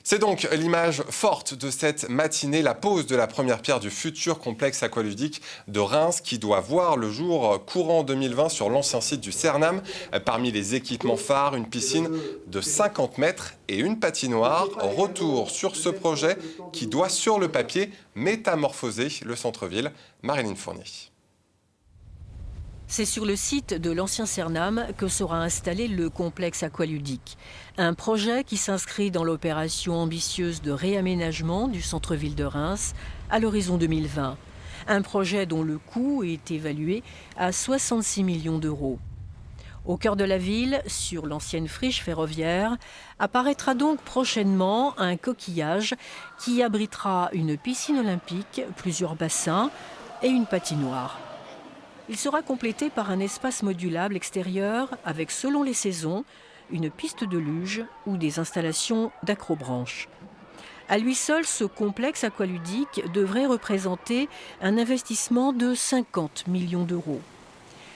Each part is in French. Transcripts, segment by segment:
C'est donc l'image forte de cette matinée, la pose de la première pierre du futur complexe aqualudique de Reims qui doit voir le jour courant 2020 sur l'ancien site du Cernam. Parmi les équipements phares, une piscine de 50 mètres et une patinoire. Retour sur ce projet qui doit sur le papier métamorphoser le centre-ville. Marilyn Fournier. C'est sur le site de l'ancien Cernam que sera installé le complexe aqualudique. Un projet qui s'inscrit dans l'opération ambitieuse de réaménagement du centre-ville de Reims à l'horizon 2020. Un projet dont le coût est évalué à 66 millions d'euros. Au cœur de la ville, sur l'ancienne friche ferroviaire, apparaîtra donc prochainement un coquillage qui abritera une piscine olympique, plusieurs bassins et une patinoire. Il sera complété par un espace modulable extérieur avec, selon les saisons, une piste de luge ou des installations d'accrobranche. À lui seul, ce complexe aqualudique devrait représenter un investissement de 50 millions d'euros.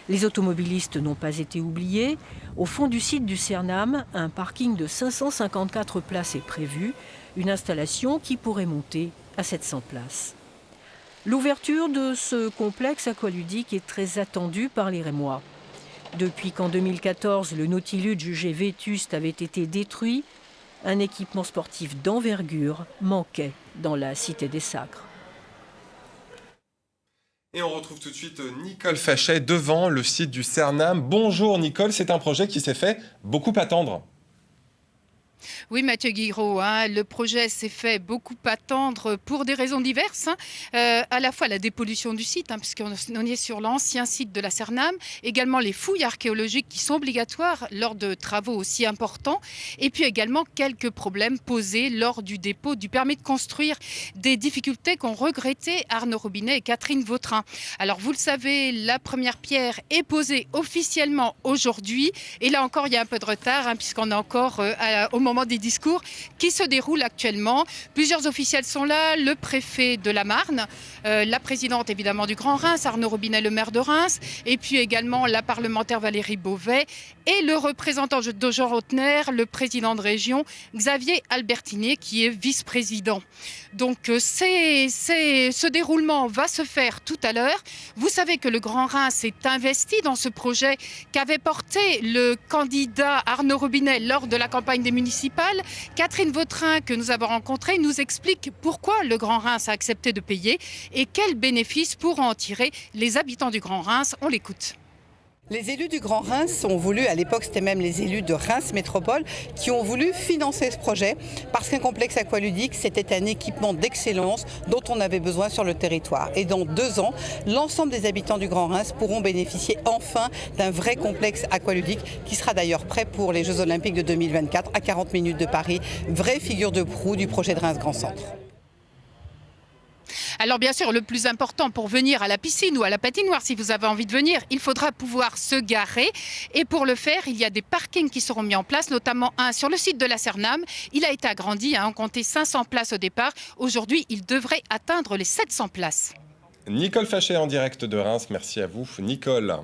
Les automobilistes n'ont pas été oubliés. Au fond du site du Cernam, un parking de 554 places est prévu, une installation qui pourrait monter à 700 places. L'ouverture de ce complexe aqualudique est très attendue par les Rémois. Depuis qu'en 2014, le Nautilus jugé vétuste avait été détruit, un équipement sportif d'envergure manquait dans la Cité des Sacres. Et on retrouve tout de suite Nicole Fachet devant le site du Cernam. Bonjour Nicole, c'est un projet qui s'est fait beaucoup attendre. Oui, Mathieu Guiraud, le projet s'est fait beaucoup attendre pour des raisons diverses. À la fois la dépollution du site, puisqu'on est sur l'ancien site de la Cernam, également les fouilles archéologiques qui sont obligatoires lors de travaux aussi importants, et puis également quelques problèmes posés lors du dépôt du permis de construire, des difficultés qu'ont regretté Arnaud Robinet et Catherine Vautrin. Alors vous le savez, la première pierre est posée officiellement aujourd'hui, et là encore il y a un peu de retard, puisqu'on est encore au moment des discours qui se déroulent actuellement. Plusieurs officiels sont là, le préfet de la Marne, la présidente évidemment du Grand Reims, Arnaud Robinet, le maire de Reims, et puis également la parlementaire Valérie Beauvais et le représentant de Jean Rotner, le président de région, Xavier Albertinier, qui est vice-président. Donc ce déroulement va se faire tout à l'heure. Vous savez que le Grand Reims s'est investi dans ce projet qu'avait porté le candidat Arnaud Robinet lors de la campagne des municipales. Catherine Vautrin, que nous avons rencontrée, nous explique pourquoi le Grand Reims a accepté de payer et quels bénéfices pourront en tirer les habitants du Grand Reims. On l'écoute. Les élus du Grand Reims ont voulu, à l'époque c'était même les élus de Reims Métropole, qui ont voulu financer ce projet parce qu'un complexe aqualudique c'était un équipement d'excellence dont on avait besoin sur le territoire. Et dans 2 ans, l'ensemble des habitants du Grand Reims pourront bénéficier enfin d'un vrai complexe aqualudique qui sera d'ailleurs prêt pour les Jeux Olympiques de 2024 à 40 minutes de Paris, vraie figure de proue du projet de Reims Grand Centre. Alors bien sûr, le plus important pour venir à la piscine ou à la patinoire, si vous avez envie de venir, il faudra pouvoir se garer. Et pour le faire, il y a des parkings qui seront mis en place, notamment un sur le site de la Cernam. Il a été agrandi, on comptait 500 places au départ. Aujourd'hui, il devrait atteindre les 700 places. Nicole Fachet en direct de Reims, merci à vous Nicole.